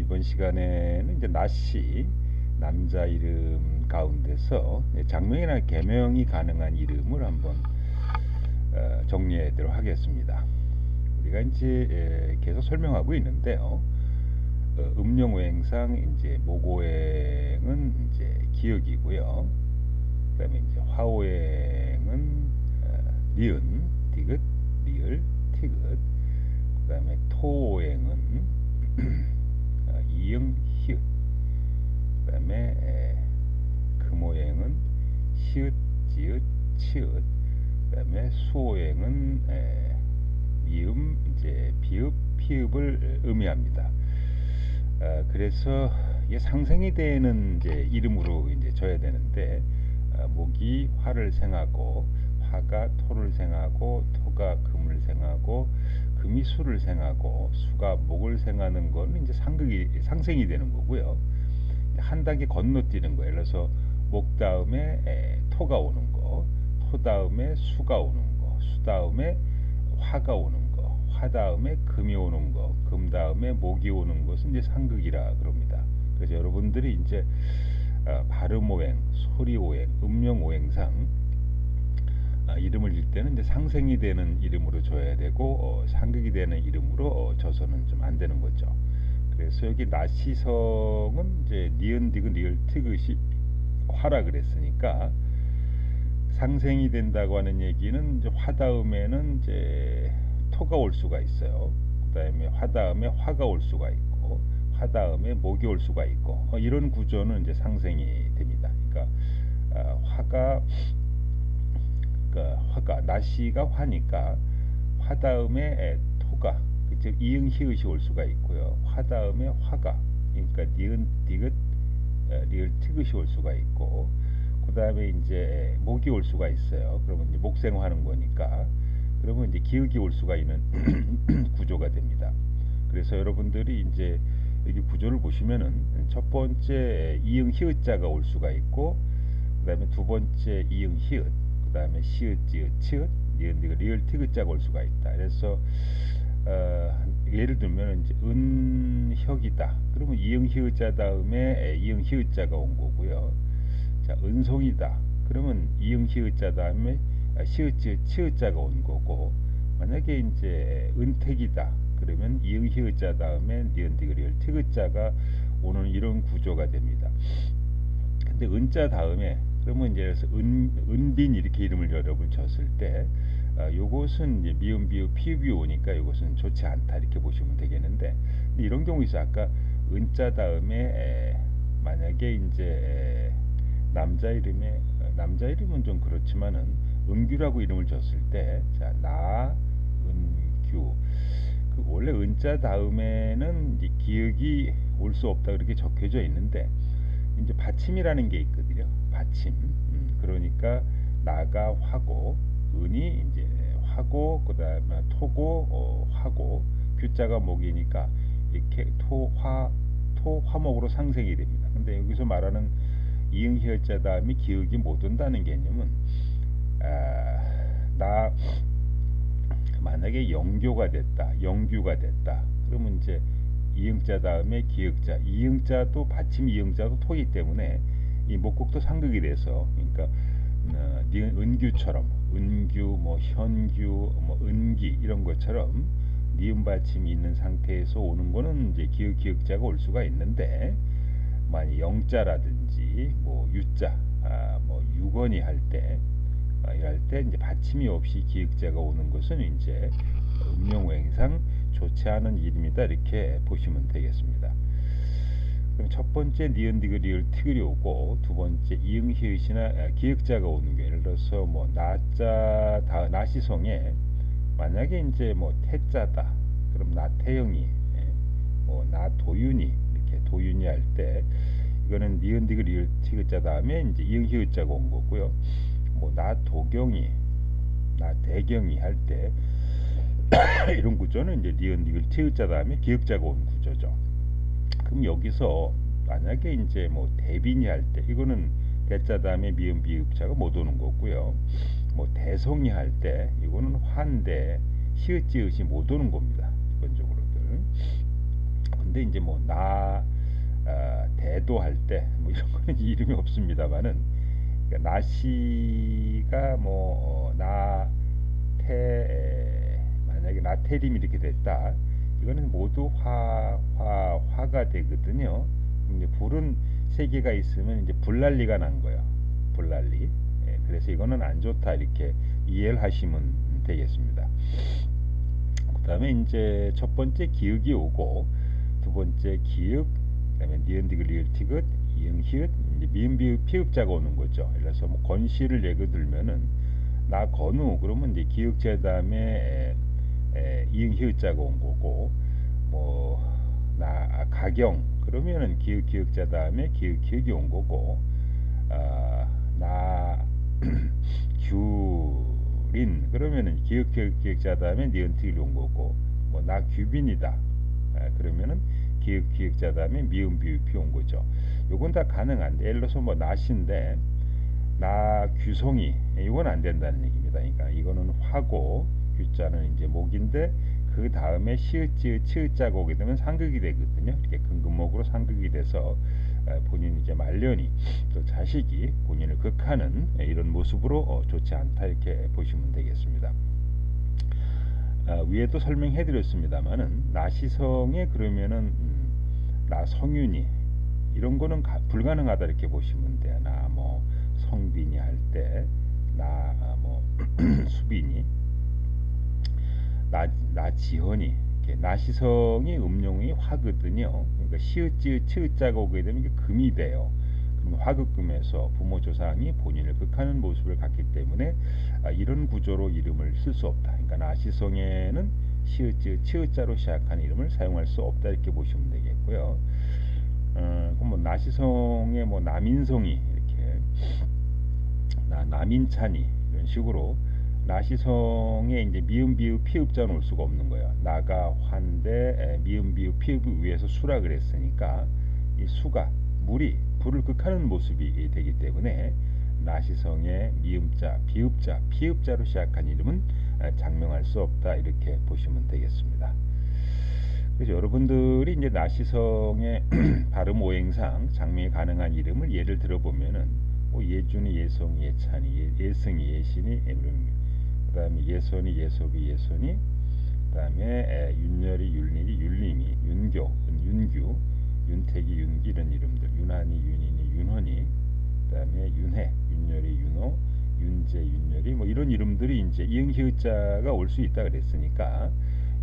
이번 시간에는 이제 나씨 남자 이름 가운데서 장명이나 개명이 가능한 이름을 한번 정리하도록 하겠습니다. 우리가 이제 계속 설명하고 있는데요. 음용오행상 이제 목오행은 이제 기역이고요. 그다음에 이제 화오행은 니은, 디귿, 리을, 티귿. 그다음에 토오행은 이응, 히읗. 그다음에 금오행은 시읒, 지읒, 치읒. 그다음에 수오행은 미음, 이제 비읍, 피읍을 의미합니다. 그래서 이게 상생이 되는 이제 이름으로 이제 져야 되는데, 목이 화를 생하고 화가 토를 생하고 토가 금을 생하고 금이 수를 생하고 수가 목을 생하는 거는 이제 상생이 되는 거고요. 한 단계 건너뛰는 거예요. 그래서 목 다음에 토가 오는 거, 토 다음에 수가 오는 거, 수 다음에 화가 오는 거, 화 다음에 금이 오는 거, 금 다음에 목이 오는 것은 이제 상극이라 그럽니다. 그래서 여러분들이 이제 발음오행, 소리오행, 음령오행상 이름을 일 때는 이제 상생이 되는 이름으로 줘야 되고 상극이 되는 이름으로 줘서는 좀 안 되는 거죠. 그래서 여기 나시성은 이제 니은, 디귿, 리을, 티귿이 화라 그랬으니까 상생이 된다고 하는 얘기는 이제 화 다음에는 이제 토가 올 수가 있어요. 그다음에 화 다음에 화가 올 수가 있고 화 다음에 목이 올 수가 있고 이런 구조는 이제 상생이 됩니다. 그러니까 화가 나시가 화니까 화 다음에 토가 즉 이응 히읗이 올 수가 있고요. 화 다음에 화가 그러니까 니은 디귿 리을 티귿이 올 수가 있고 그 다음에 이제 목이 올 수가 있어요. 그러면 이제 목생화하는 거니까 그러면 이제 기역이 올 수가 있는 구조가 됩니다. 그래서 여러분들이 이제 여기 구조를 보시면은 첫 번째 이응 히읗자가 올 수가 있고 그 다음에 두 번째 이응 히읗 그 다음에 시읒 지읒 치읒 니은 디귿 리을 티귿자가 올 수가 있다. 그래서 예를 들면 이제 은혁이다. 그러면 이응 히읗자 다음에 이응 히읗자가 온 거고요. 자, 은송이다. 그러면 이응 히읗자 다음에 시읒 지읒 치읒자가 온 거고, 만약에 이제 은택이다. 그러면 이응 히읗자 다음에 니은 디귿 리을 티귿자가 오는 이런 구조가 됩니다. 근데 은자 다음에 그러면 이제 은빈 이렇게 이름을 여러분 줬을 때 요것은 이제 미음 비읍 피읍이 오니까 이것은 좋지 않다 이렇게 보시면 되겠는데, 근데 이런 경우 있어. 아까 은자 다음에 만약에 이제 남자 이름은 좀 그렇지만은 은규라고 이름을 줬을 때, 자, 나은규. 그 원래 은자 다음에는 이제 기역이 올 수 없다 그렇게 적혀져 있는데, 이제 받침이라는 게 있거든요. 받침. 그러니까 나가 화고 은이 이제 화고 그다음에 토고 화고 규자가 목이니까 이렇게 토화목으로 상생이 됩니다. 근데 여기서 말하는 이응 히읗자 다음에 기역이 못 온다는 개념은 나 만약에 영규가 됐다 그러면 이제 이응자 다음에 기역자, 이응자도 받침 이응자도 토이기 때문에 이 목곡도 상극이 돼서, 그러니까 은규처럼 은규, 뭐 현규, 뭐 은기 이런 것처럼 니은 받침이 있는 상태에서 오는 거는 이제 기역자가 올 수가 있는데, 만약 영자라든지 뭐 유자, 뭐 유건이 할 때 이럴 때 이제 받침이 없이 기역자가 오는 것은 이제 음용오행상 좋지 않은 이름이다 이렇게 보시면 되겠습니다. 그럼 첫 번째 니은 디귿 리을 티귿이 오고 두 번째 이응 히읗이나 기역자가 오는 게, 예를 들어서 뭐 나자 나시성에 만약에 이제 뭐 태자다 그럼 나태영이, 뭐 나도윤이 이렇게 도윤이 할 때 이거는 니은 디귿 리을 티귿자 다음에 이제 이응 히읗자가 온 거고요. 뭐 나도경이 나대경이 할 때 이런 구조는 이제 니은 디귿 티귿자 다음에 기역자가 온 구조죠. 그럼 여기서 만약에 이제 뭐 대빈이 할 때 이거는 대자 다음에 미음 비읍자가 못 오는 거고요. 뭐 대성이 할 때 이거는 환대 시읒 지읒이 못 오는 겁니다. 기본적으로들. 근데 이제 뭐 대도 할 때 뭐 이런 거는 이름이 없습니다만은, 그러니까 나시가 뭐 만약에 나태림이 이렇게 됐다, 이거는 모두 화가 되거든요. 이제 불은 세 개가 있으면 이제 불난리가 난 거예요. 불난리. 예, 그래서 이거는 안 좋다 이렇게 이해를 하시면 되겠습니다. 그다음에 이제 첫 번째 기역이 오고, 두 번째 기역, 그다음에 니은 디귿 리을 티귿 이응 히읗, 이제 미음 비읍 피읍자가 오는 거죠. 그래서 뭐 건시를 예를 들면은 나 건우 그러면 이제 기역자 다음에 이응 히읗자가 온 거고, 뭐 나 가경 그러면은 기역자 다음에 기역이 온 거고, 나 규린 그러면은 기역자 다음에 니은 티귿이 온 거고, 뭐 나 규빈이다 그러면은 기역자 다음에 미음 비읍이 온 거죠. 요건 다 가능한데, 예를 들어서 뭐 나시인데 나 규성이, 이건 안 된다는 얘기입니다. 그러니까 이거는 화고, 규자는 이제 목인데 그 다음에 시읒지읒 치읒자가 오게 되면 상극이 되거든요. 이렇게 근근목으로 상극이 돼서 본인 이제 말년이, 또 자식이 본인을 극하는 이런 모습으로 좋지 않다 이렇게 보시면 되겠습니다. 위에도 설명해 드렸습니다만은 나시성에 그러면은 나성윤이 이런 거는 불가능하다 이렇게 보시면 돼요. 나 뭐 성빈이 할 때, 나 뭐 수빈이, 나 지헌이, 나시성이 음용이 화거든요. 그러니까 시읒지읒 치읒자가 오게 되면 이게 금이 돼요. 그럼 화극금에서 부모 조상이 본인을 극하는 모습을 갖기 때문에 이런 구조로 이름을 쓸 수 없다. 그러니까 나시성에는 시읒지읒 치읒자로 시작하는 이름을 사용할 수 없다 이렇게 보시면 되겠고요. 그럼 뭐 나시성에 뭐 남인성이 이렇게, 남인찬이 이런 식으로 나시성에 이제 미음 비읍 피읍자는 올 수가 없는 거예요. 나가 환대 미음 비읍 피읍 위에서 수라 그랬으니까 이 수가 물이 불을 극하는 모습이 되기 때문에 나시성의 미음자, 비읍자, 피읍자로 시작한 이름은 장명할 수 없다 이렇게 보시면 되겠습니다. 그래서 여러분들이 이제 나시성의 발음 오행상 장명이 가능한 이름을 예를 들어보면은 뭐 예준이, 예성이, 예찬이, 예승이, 예신이, 그다음에 예선이, 예섭이, 예선이, 그다음에 윤열이, 율일이, 율림이, 윤교, 윤규, 윤택이, 윤기 이런 이름들, 윤한이, 윤인이, 윤헌이, 그다음에 윤해, 윤열이, 윤호, 윤재, 윤열이 뭐 이런 이름들이 이제 이응 히읗자가 올 수 있다 그랬으니까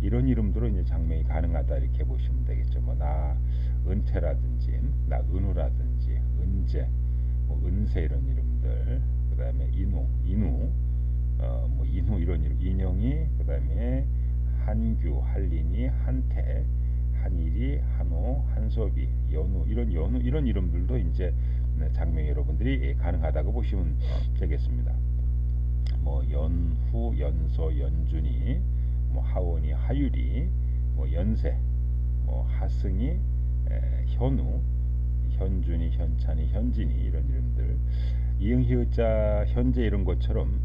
이런 이름들로 이제 장명이 가능하다 이렇게 보시면 되겠죠. 뭐 나 은태라든지, 나 은우라든지, 은재, 뭐 은세 이런 이름들, 그다음에 인우, 뭐 인후 이런 이름, 인영이, 그다음에 한규, 한린이, 한태, 한일이, 한호, 한섭이, 연우 이런 이름들도 이제 장명 여러분들이 가능하다고 보시면 되겠습니다. 뭐 연후, 연서, 연준이, 뭐 하원이, 하율이, 뭐 연세, 뭐 하승이, 현우, 현준이, 현찬이, 현진이 이런 이름들, 이응 히읗자 현재 이런 것처럼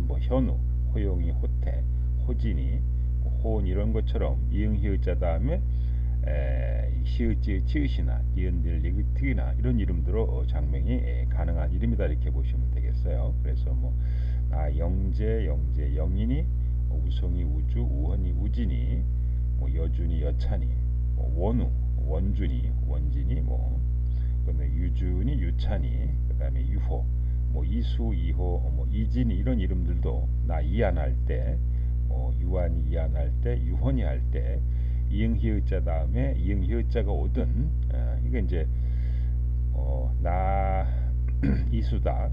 뭐 현우, 호용이, 호태, 호진이, 호은 이런 것처럼 이응 히읗자 다음에 시읒지 치읒이나 니은들 리그트이나 이런 이름들로 장명이 가능한 이름이다 이렇게 보시면 되겠어요. 그래서 뭐 영재, 영인이, 우성이, 우주, 우헌이, 우진이, 뭐 여준이, 여찬이, 뭐 원우, 원준이, 원진이, 뭐 유준이, 유찬이, 그다음에 유호, 뭐 이수, 이호, 뭐 이진이 이런 이름들도 나 이안할 때, 뭐 유한이 이안할 때, 유헌이 할 때 이응 히읗자 다음에 이응 히읗자가 오든 이거 이제 나 이수다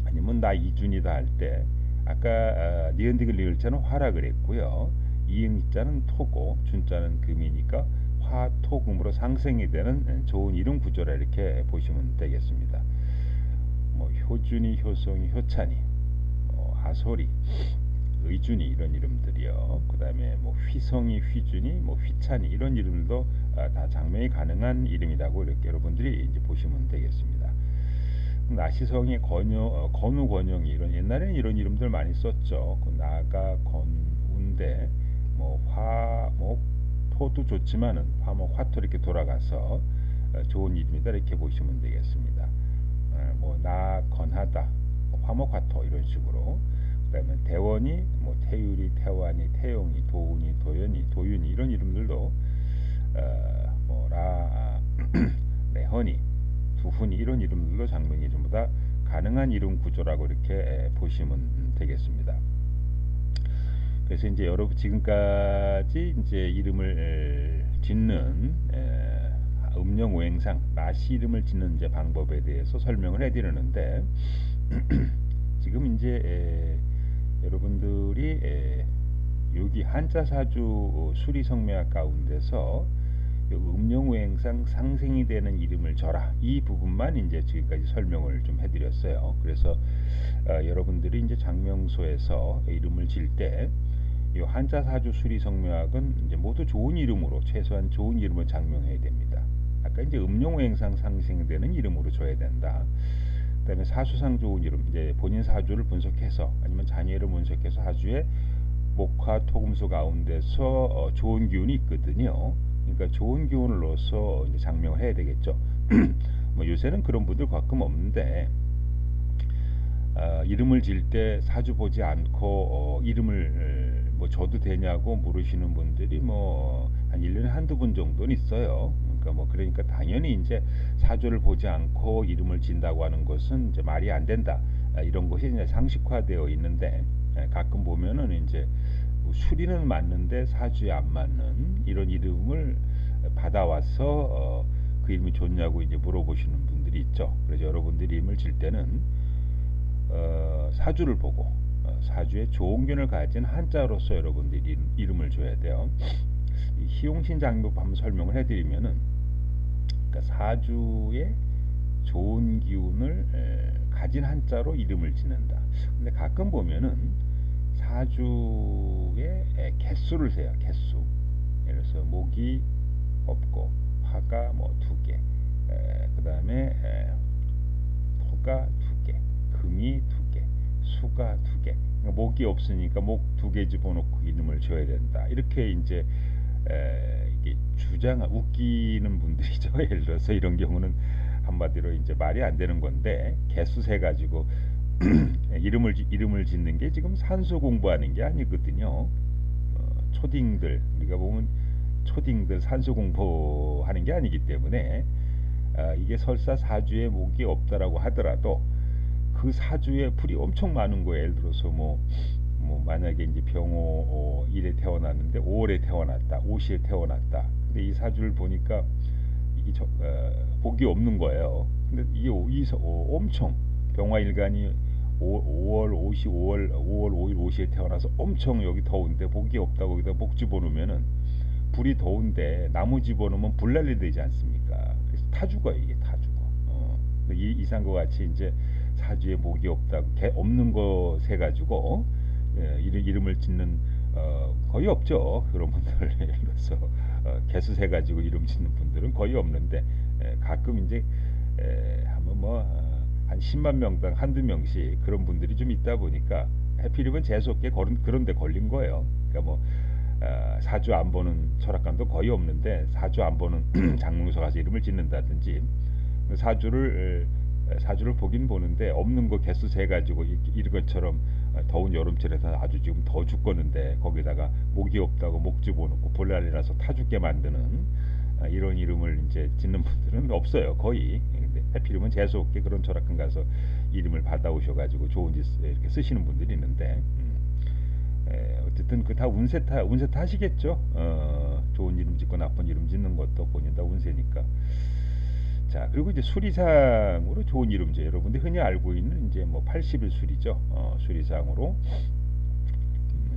아니면 나 이준이다 할 때, 아까 니은 디귿 리을자는 화라 그랬고요. 이응자는 토고 준자는 금이니까 화토금으로 상생이 되는 좋은 이름 구조라 이렇게 보시면 되겠습니다. 뭐 효준이, 효성이, 효찬이, 아소리, 의준이 이런 이름들이요. 그다음에 뭐 휘성이, 휘준이, 뭐 휘찬이 이런 이름도 다 장명이 가능한 이름이라고 이렇게 여러분들이 이제 보시면 되겠습니다. 나시성의 건우, 권영이 이런 옛날에는 이런 이름들 많이 썼죠. 나가, 건운대, 뭐 화, 목, 토도 좋지만은 화목 화토 이렇게 돌아가서 좋은 이름이다 이렇게 보시면 되겠습니다. 뭐 나건하다, 화목 화토 이런 식으로. 그다음에 대원이 뭐 태율이, 태완이, 태용이, 도운이, 도연이, 도윤이 이런 이름들도 뭐라 내헌이, 두훈이 이런 이름들도 장명이 전부 다 가능한 이름 구조라고 이렇게 보시면 되겠습니다. 그래서 이제 여러분 지금까지 이제 이름을 짓는 음령오행상 나시 이름을 짓는 이제 방법에 대해서 설명을 해드리는데 지금 이제 여러분들이 여기 한자사주 수리성묘학 가운데서 음령오행상 상생이 되는 이름을 줘라 이 부분만 이제 지금까지 설명을 좀 해드렸어요. 그래서 여러분들이 이제 장명소에서 이름을 질 때 이 한자사주 수리성묘학은 이제 모두 좋은 이름으로 최소한 좋은 이름을 장명해야 됩니다. 아까 이제 음령오행상 상생되는 이름으로 줘야 된다. 그다음에 사수상 좋은 이름, 이제 본인 사주를 분석해서 아니면 자녀를 분석해서 사주에 목화 토금수 가운데서 좋은 기운이 있거든요. 그러니까 좋은 기운을 넣어서 이제 장명을 해야 되겠죠. 뭐 요새는 그런 분들 가끔 없는데 이름을 질 때 사주 보지 않고 이름을 뭐 줘도 되냐고 물으시는 분들이 뭐 한 1년에 한두 분 정도는 있어요. 그러니까 당연히 이제 사주를 보지 않고 이름을 진다고 하는 것은 이제 말이 안 된다. 이런 것이 이제 상식화되어 있는데 가끔 보면은 이제 수리는 맞는데 사주에 안 맞는 이런 이름을 받아와서 그 이름이 좋냐고 이제 물어보시는 분들이 있죠. 그래서 여러분들이 이름을 질 때는 사주를 보고 사주에 좋은 균을 가진 한자로서 여러분들이 이름을 줘야 돼요. 희용신 장법 한번 설명을 해드리면은 그러니까 사주에 좋은 기운을 가진 한자로 이름을 짓는다. 근데 가끔 보면은 사주의 개수를 세요. 개수. 예를 들어서 목이 없고 화가 뭐 2개, 그 다음에 토가 2개, 금이 2개, 수가 2개. 그러니까 목이 없으니까 목 2개 집어넣고 이름을 줘야 된다. 이렇게 이제 이게 웃기는 분들이죠. 예를 들어서 이런 경우는 한마디로 이제 말이 안 되는 건데 개수 세 가지고 이름을 짓는 게 지금 산수 공부하는 게 아니거든요. 초딩들 우리가 보면 초딩들 산수 공부하는 게 아니기 때문에 이게 설사 사주에 목이 없다라고 하더라도 그 사주에 불이 엄청 많은 거예요. 예를 들어서 뭐 만약에 이제 병호 1에 태어났는데 5월에 태어났다, 5시에 태어났다. 근데 이 사주를 보니까 이게 복이 없는 거예요. 근데 이게 엄청 병화일간이 5월 5시 5월 5일 5시에 태어나서 엄청 여기 더운데 복이 없다고 여기다 목 집어넣으면은 불이 더운데 나무 집어넣으면 불난리 되지 않습니까? 그래서 타 죽어요. 이게 타 죽어. 이상과 같이 이제 사주에 목이 없다고 없는 거 세 가지고 이름을 짓는 거의 없죠. 그런 분들 예를 들어서 개수 세 가지고 이름 짓는 분들은 거의 없는데 가끔 이제 한번 한 10만 명당 한두 명씩 그런 분들이 좀 있다 보니까 해필이면 재수없게 그런 데 걸린 거예요. 그러니까 사주 안 보는 철학관도 거의 없는데 사주 안 보는 장명소 가서 이름을 짓는다든지 사주를 보긴 보는데 없는 거 개수 세 가지고 이런 것처럼 더운 여름철에서 아주 지금 더 죽겠는데 거기다가 목이 없다고 목 집어넣고 불난리라서 타 죽게 만드는 이런 이름을 이제 짓는 분들은 없어요. 거의. 근데 해필이면 재수없게 그런 철학관 가서 이름을 받아오셔가지고 좋은 짓 이렇게 쓰시는 분들이 있는데 어쨌든 그 다 운세 탓이겠죠. 좋은 이름 짓고 나쁜 이름 짓는 것도 본인 다 운세니까. 자, 그리고 이제 수리상으로 좋은 이름제 여러분들 흔히 알고 있는 이제 80일 수리죠. 수리상으로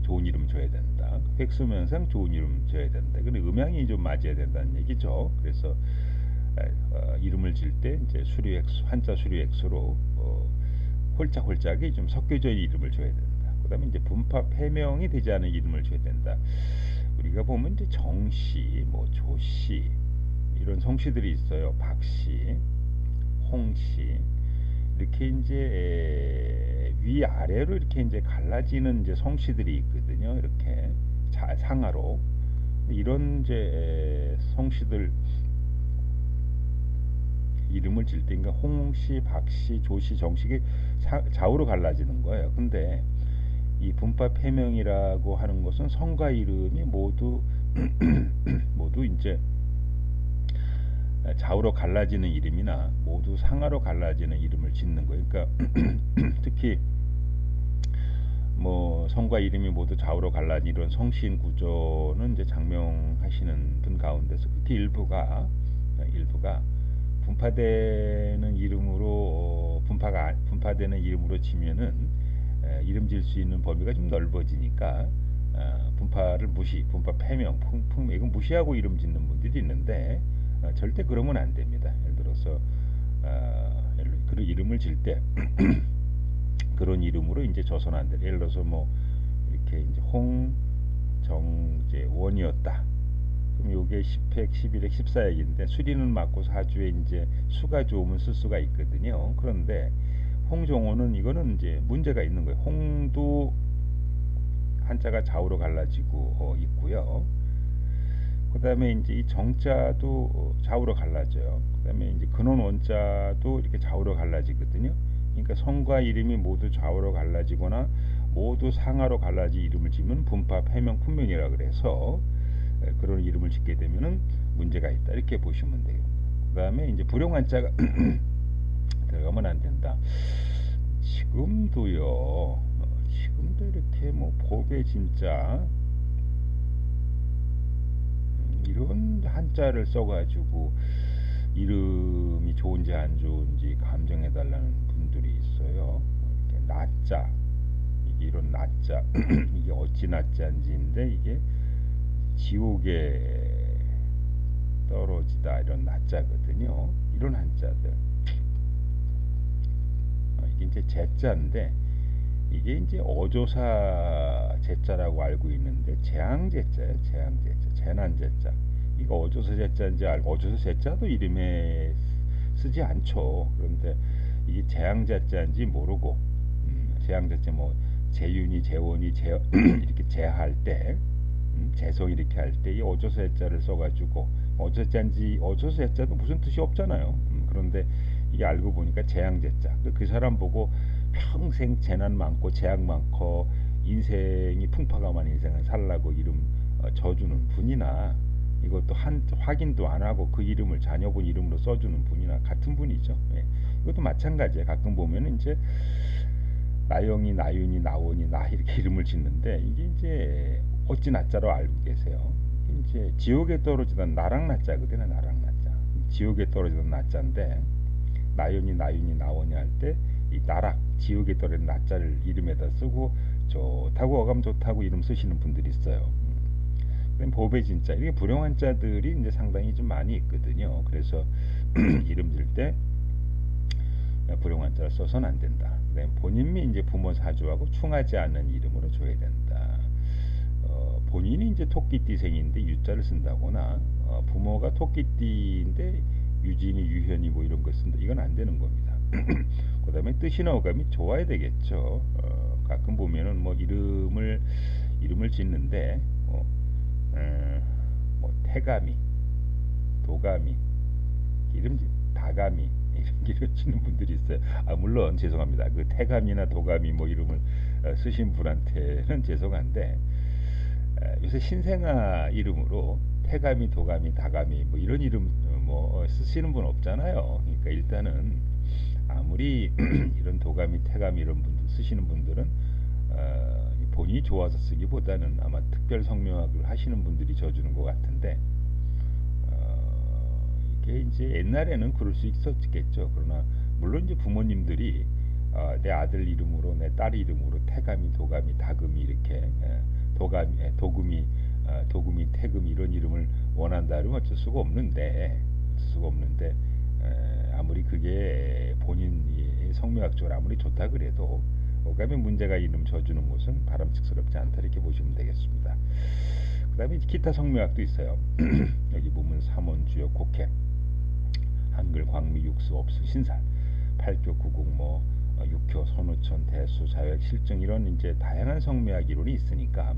좋은 이름 줘야 된다. 획수면상 좋은 이름 줘야 된다. 근데 음양이 좀 맞아야 된다는 얘기죠. 그래서 이름을 질 때 이제 한자 수리획수로 홀짝홀짝이 좀 섞여져 있는 이름을 줘야 된다. 그다음에 이제 분파 폐명이 되지 않은 이름을 줘야 된다. 우리가 보면 이제 정씨, 조씨 이런 성씨들이 있어요. 박씨, 홍씨 이렇게 이제 위 아래로 이렇게 이제 갈라지는 이제 성씨들이 있거든요. 이렇게 상하로 이런 이제 성씨들 이름을 질 때, 그러니까 홍씨, 박씨, 조씨, 정씨가 좌우로 갈라지는 거예요. 근데 이 분파 폐명이라고 하는 것은 성과 이름이 모두 모두 이제 좌우로 갈라지는 이름이나 모두 상하로 갈라지는 이름을 짓는 거예요. 그러니까 특히 뭐 성과 이름이 모두 좌우로 갈라진 이런 성씨인 구조는 이제 장명하시는 분 가운데서 특히 일부가 분파되는 이름으로 분파되는 이름으로 지면은 이름 질 수 있는 범위가 좀 넓어지니까 분파를 분파 폐명, 이건 무시하고 이름 짓는 분들이 있는데 절대 그러면 안 됩니다. 예를 들어서 그런 이름을 질 때 그런 이름으로 이제 줘서는 안 돼요. 예를 들어서 뭐 이렇게 이제 홍정재원이었다. 그럼 요게 10획, 11획, 14획인데 수리는 맞고 사주에 이제 수가 좋으면 쓸 수가 있거든요. 그런데 홍정호는 이거는 이제 문제가 있는 거예요. 홍도 한자가 좌우로 갈라지고 있고요. 그 다음에 이제 이 정자도 좌우로 갈라져요. 그 다음에 이제 근원 원자도 이렇게 좌우로 갈라지거든요. 그러니까 성과 이름이 모두 좌우로 갈라지거나 모두 상하로 갈라지 이름을 지면 분파, 폐명, 품명이라 그래서 그런 이름을 짓게 되면은 문제가 있다, 이렇게 보시면 돼요. 그 다음에 이제 불용한자가 들어가면 안 된다. 지금도 이렇게 뭐 법에 진짜 이런 한자를 써가지고 이름이 좋은지 안 좋은지 감정해달라는 분들이 있어요. 이렇게 나자, 이런 나자 이게 어찌 나자인지인데 이게 지옥에 떨어지다, 이런 나자거든요. 이런 한자들 이게 이제 제자인데 이게 이제 어조사 제자라고 알고 있는데 재앙제자예요. 재난제자. 이거 어조사 제자인지 알고, 어조사 제자도 이름에 쓰지 않죠. 그런데 이게 재앙제자인지 모르고 재앙제자 뭐 재윤이, 재원이, 이렇게 재할 때 재성 이렇게 할 때 이 어조사 제자를 써가지고 어조사 제자도 무슨 뜻이 없잖아요. 그런데 이게 알고 보니까 재앙제자. 그 사람 보고 평생 재난 많고 재앙 많고 인생이 풍파가만 인생을 살라고 이름 져주는 분이나, 이것도 확인도 안 하고 그 이름을 자녀분 이름으로 써주는 분이나 같은 분이죠. 예. 이것도 마찬가지예요. 가끔 보면 이제 나영이, 나윤이, 나원이, 나 이렇게 이름을 짓는데 이게 이제 어찌 나자로 알고 계세요. 이제 지옥에 떨어지던 나랑 나자거든요. 나랑 나자. 지옥에 떨어지던 나자인데 나연이, 나윤이, 나원이 할 때 이 나락, 지옥에 떨어진 나자를 이름에다 쓰고 좋다고, 어감 좋다고 이름 쓰시는 분들이 있어요. 법에 진짜 이게 불용한 자들이 이제 상당히 좀 많이 있거든요. 그래서 이름 질 때 불용한 자를 써서는 안 된다. 그다음에 본인이 이제 부모 사주하고 충하지 않는 이름으로 줘야 된다. 본인이 이제 토끼띠생인데 유자를 쓴다거나 부모가 토끼띠인데 유진이, 유현이 뭐 이런 걸 쓴다. 이건 안 되는 겁니다. 그 다음에 뜻이나 어감이 좋아야 되겠죠. 가끔 보면은 뭐 이름을 짓는데 뭐 태감이, 도감이, 다감이 이런 짓는 분들이 있어요. 물론 죄송합니다. 그 태감이나 도감이 뭐 이름을 쓰신 분한테는 죄송한데 요새 신생아 이름으로 태감이, 도감이, 다감이 뭐 이런 이름 뭐 쓰시는 분 없잖아요. 그러니까 일단은 아무리 이런 도감이, 태감이 이런 분들 쓰시는 분들은 본인이 좋아서 쓰기보다는 아마 특별 성명학을 하시는 분들이 져주는 것 같은데 이게 이제 옛날에는 그럴 수 있었겠죠. 그러나 물론 이제 부모님들이 내 아들 이름으로, 내 딸 이름으로 태감이, 도감이, 다금이 이렇게 도금이, 태금이 이런 이름을 원한다 그러면 어쩔 수가 없는데 아무리 그게 본인이 성명학적으로 아무리 좋다 그래도 어감에 문제가 이름 져주는 것은 바람직스럽지 않다, 이렇게 보시면 되겠습니다. 그 다음에 기타 성명학도 있어요. 여기 보면 삼원, 주역, 곡해, 한글, 광미, 육수, 업수, 신살, 팔교, 구국, 뭐 육효, 선우천, 대수, 자역, 실증 이런 이제 다양한 성명학 이론이 있으니까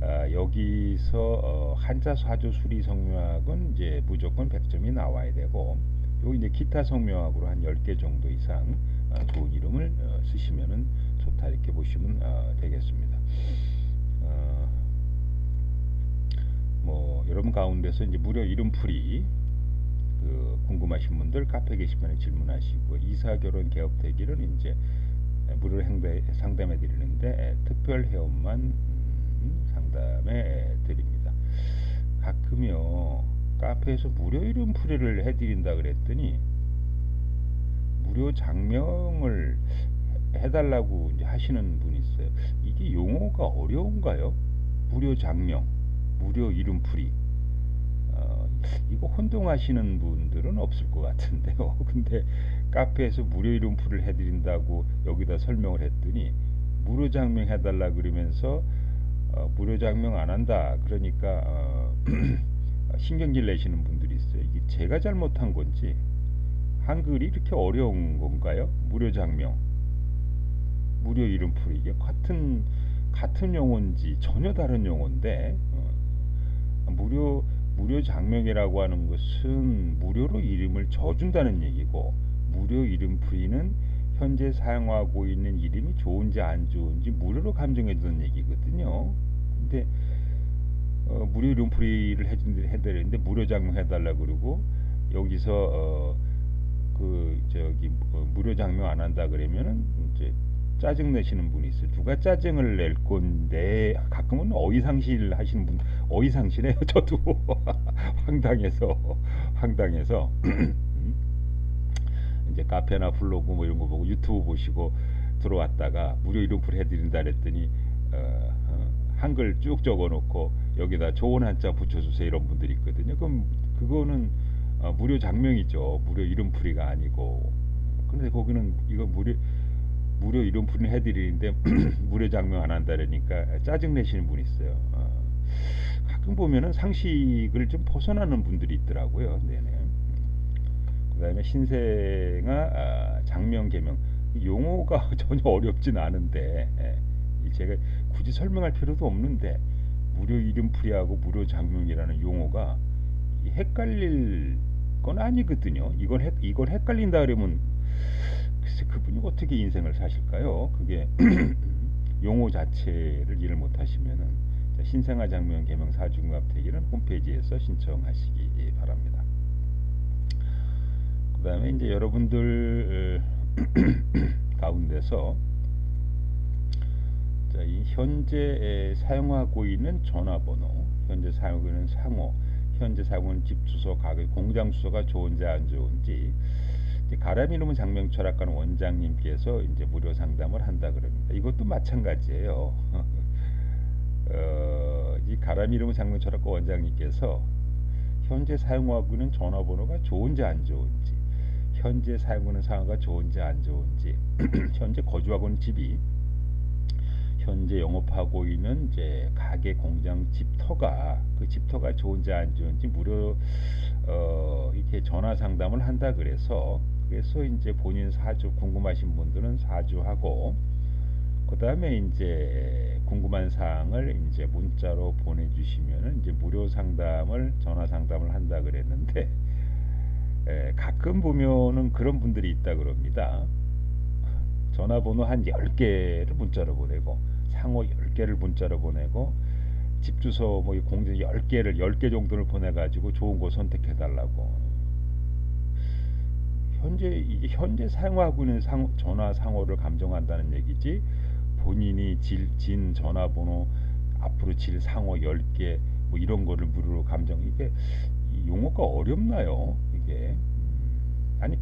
여기서 한자 사조 수리 성명학은 이제 무조건 100점이 나와야 되고, 요 이제 기타 성명학으로 한 10개 정도 이상 좋은 이름을 쓰시면은 좋다, 이렇게 보시면 되겠습니다. 뭐 여러분 가운데서 이제 무료 이름풀이 궁금하신 분들 카페 게시판에 질문하시고, 이사결혼 개업대기는 이제 무료로 상담해 드리는데 특별 회원만 상담해 드립니다. 가끔요 카페에서 무료 이름풀이를 해드린다 그랬더니 무료 장명을 해달라고 이제 하시는 분이 있어요. 이게 용어가 어려운가요? 무료 장명, 무료 이름풀이. 이거 혼동하시는 분들은 없을 것 같은데요. 근데 카페에서 무료 이름풀이를 해드린다고 여기다 설명을 했더니 무료 장명 해달라 그러면서 무료 장명 안 한다 그러니까 신경질 내시는 분들이 있어요. 이게 제가 잘못한 건지 한글이 이렇게 어려운 건가요? 무료 장명, 무료 이름풀이, 이게 같은 용어인지 전혀 다른 용어인데, 무료 장명이라고 하는 것은 무료로 이름을 줘준다는 얘기고, 무료 이름풀이는 현재 사용하고 있는 이름이 좋은지 안 좋은지 무료로 감정해주는 얘기거든요. 근데 무료 이름풀이를 해드리는데 무료 장명 해달라 그러고, 여기서 무료 장명 안 한다 그러면은 이제 짜증 내시는 분이 있어요. 누가 짜증을 낼 건데, 가끔은 어이상실 하시는 분, 어이상실해요. 저도 황당해서 이제 카페나 블로그 뭐 이런 거 보고 유튜브 보시고 들어왔다가 무료 이름풀 해드린다 그랬더니 한글 쭉 적어놓고 여기다 좋은 한자 붙여주세요 이런 분들이 있거든요. 그럼 그거는 무료 장명이죠. 무료 이름풀이가 아니고. 그런데 거기는 이거 무료 이름풀이는 해드리는데 무료 장명 안 한다니까 짜증 내시는 분이 있어요. 가끔 보면은 상식을 좀 벗어나는 분들이 있더라고요. 네네. 그다음에 신생아 장명 개명, 용어가 전혀 어렵진 않은데 제가 굳이 설명할 필요도 없는데 무료 이름풀이하고 무료 장명이라는 용어가 헷갈릴 건 아니거든요. 이걸 헷갈린다 그러면 글쎄 그분이 어떻게 인생을 사실까요? 그게 용어 자체를 이해를 못하시면은 신생아 장명 개명 사중합대기는 홈페이지에서 신청하시기 바랍니다. 그 다음에 이제 여러분들 가운데서 이 현재 사용하고 있는 전화번호, 현재 사용하고 있는 상호, 현재 사용하는 집 주소, 가게, 공장 주소가 좋은지 안 좋은지, 가람 이름은 장명철학관 원장님께서 이제 무료 상담을 한다 그럽니다. 이것도 마찬가지예요. 이 가람 이름은 장명철학관 원장님께서 현재 사용하고 있는 전화번호가 좋은지 안 좋은지, 현재 사용하는 상호가 좋은지 안 좋은지, 현재 거주하고 있는 집이, 현재 영업하고 있는 이제 가게, 공장, 집터가, 그 집터가 좋은지 안 좋은지 무료 이렇게 전화 상담을 한다 그래서 이제 본인 사주 궁금하신 분들은 사주하고, 그 다음에 이제 궁금한 사항을 이제 문자로 보내주시면은 이제 무료 상담을, 전화 상담을 한다 그랬는데, 가끔 보면은 그런 분들이 있다 그럽니다. 전화번호 한 10개를 문자로 보내고, 상호 10개를 문자로 보내고, 집 주소 뭐 공장 10개 정도를 보내가지고 좋은 곳 선택해 달라고. 현재 사용하고 있는 전화 상호를 감정한다는 얘기지, 본인이 진 전화번호 앞으로 질 상호 10개 뭐 이런 거를 무료로 감정, 이게 용어가 어렵나요? 이게 아니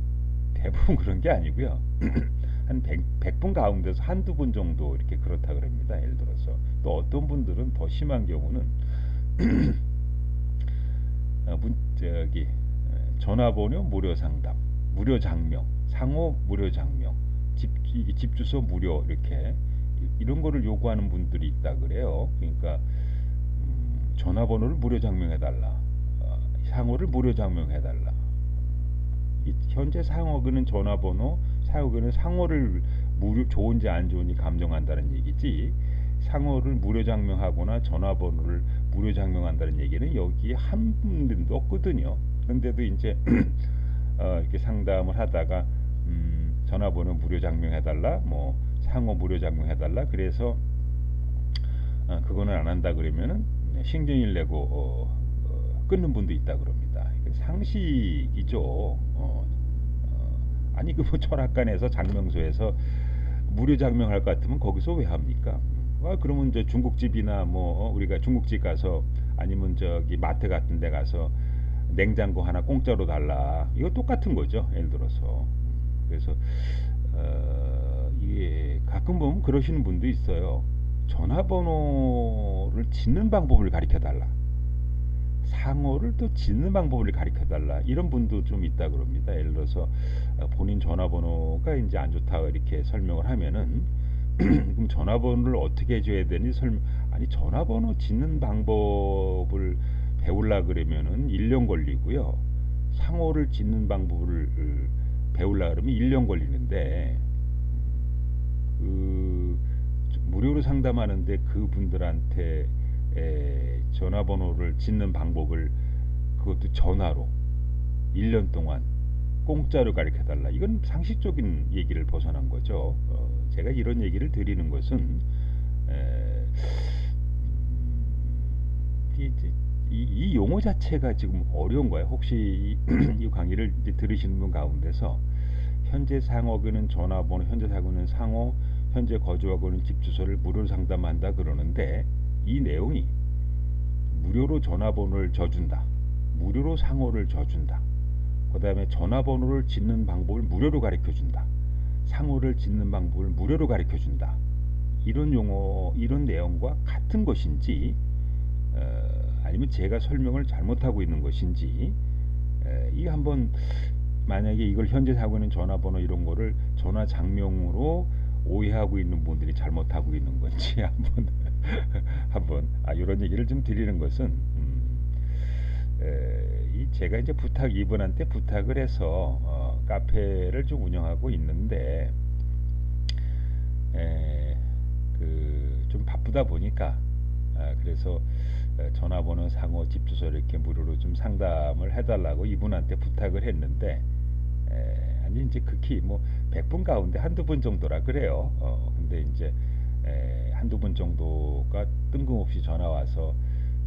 대부분 그런 게 아니고요. 한 100분 가운데서 한두 분 정도 이렇게 그렇다 그럽니다. 예를 들어서 또 어떤 분들은 더 심한 경우는 전화번호 무료 상담, 무료 장명, 상호 무료 장명, 집 주소 무료, 이렇게 이런 거를 요구하는 분들이 있다 그래요. 그러니까 전화번호를 무료 장명해달라, 상호를 무료 장명해달라. 현재 사용하고 있는 전화번호, 사용하고 있는 상호를 무료 좋은지 안 좋은지 감정한다는 얘기지, 상호를 무료 장명하거나 전화번호를 무료 장명한다는 얘기는 여기 한 분도 없거든요. 그런데도 이제 이렇게 상담을 하다가 전화번호 무료 장명해달라, 뭐 상호 무료 장명해달라. 그래서 그거는 안 한다 그러면은 신경을 내고 끊는 분도 있다 그럽니다. 상식이죠. 아니 그 뭐 철학관에서 장명소에서 무료 장명할 것 같으면 거기서 왜 합니까? 그러면 이제 중국집이나 뭐 우리가 중국집 가서 아니면 저기 마트 같은 데 가서 냉장고 하나 공짜로 달라. 이거 똑같은 거죠. 예를 들어서. 그래서 이게 가끔 보면 그러시는 분도 있어요. 전화번호를 짓는 방법을 가르쳐 달라. 상호를 또 짓는 방법을 가르쳐 달라. 이런 분도 좀 있다 그럽니다. 예를 들어서 본인 전화번호가 이제 안 좋다 이렇게 설명을 하면은 그럼 전화번호를 어떻게 해줘야 되니 아니 전화번호 짓는 방법을 배우려 그러면은 1년 걸리고요. 상호를 짓는 방법을 배우려 그러면 1년 걸리는데 그 무료로 상담하는데 그분들한테 전화번호를 짓는 방법을 그것도 전화로 1년 동안 공짜로 가르쳐 달라. 이건 상식적인 얘기를 벗어난 거죠. 제가 이런 얘기를 드리는 것은 이 용어 자체가 지금 어려운 거예요. 혹시 이 강의를 이제 들으시는 분 가운데서 현재 상호는 전화번호, 현재 상호는 상호, 현재 거주하고 있는 집 주소를 무료로 상담한다 그러는데 이 내용이 무료로 전화번호를 줘준다, 무료로 상호를 줘준다, 그 다음에 전화번호를 짓는 방법을 무료로 가르쳐준다, 상호를 짓는 방법을 무료로 가르쳐준다, 이런 용어, 이런 내용과 같은 것인지 아니면 제가 설명을 잘못하고 있는 것인지 이게 한번 만약에 이걸 현재 하고 있는 전화번호 이런 거를 전화 장명으로 오해하고 있는 분들이 잘못하고 있는 건지 한번 이런 얘기를 좀 드리는 것은 제가 이제 이분한테 부탁을 해서 카페를 좀 운영하고 있는데 좀 바쁘다 보니까 그래서 전화번호, 상호, 집 주소 이렇게 무료로 좀 상담을 해달라고 이분한테 부탁을 했는데 아니 이제 극히 뭐 100분 가운데 한두 분 정도라 그래요. 근데 이제 한두 분 정도가 뜬금없이 전화 와서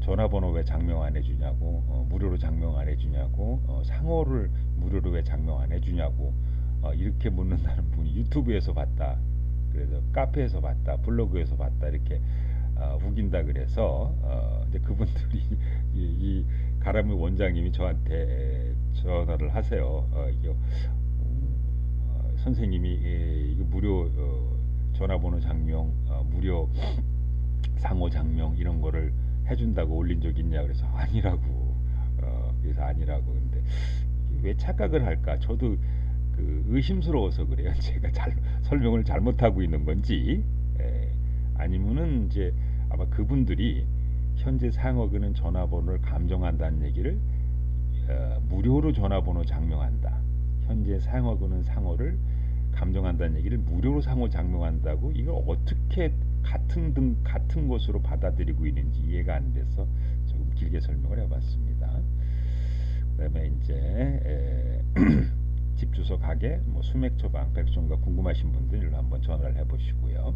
전화번호 왜 장명 안 해주냐고, 무료로 장명 안 해주냐고, 상호를 무료로 왜 장명 안 해주냐고 이렇게 묻는다는 분이 유튜브에서 봤다, 그래서 카페에서 봤다, 블로그에서 봤다 이렇게 우긴다 그래서 이제 그분들이 이 가람의 원장님이 저한테 전화를 하세요. 선생님이 이거 무료 전화번호 장명, 무료 상호 장명 이런 거를 해준다고 올린 적 있냐 그래서 아니라고. 그래서 아니라고. 근데 왜 착각을 할까? 저도 그 의심스러워서 그래요. 제가 설명을 잘못하고 있는 건지 아니면은 이제 아마 그분들이 현재 상호는 전화번호를 감정한다는 얘기를 무료로 전화번호 장명한다, 현재 상호는 상호를 감정한다는 얘기를 무료로 상호 장명한다고, 이걸 어떻게 같은 것으로 받아들이고 있는지 이해가 안 돼서 조금 길게 설명을 해봤습니다. 그다음에 이제 집 주소, 가게, 뭐 수맥 처방, 백종과 궁금하신 분들 일로 한번 전화를 해보시고요.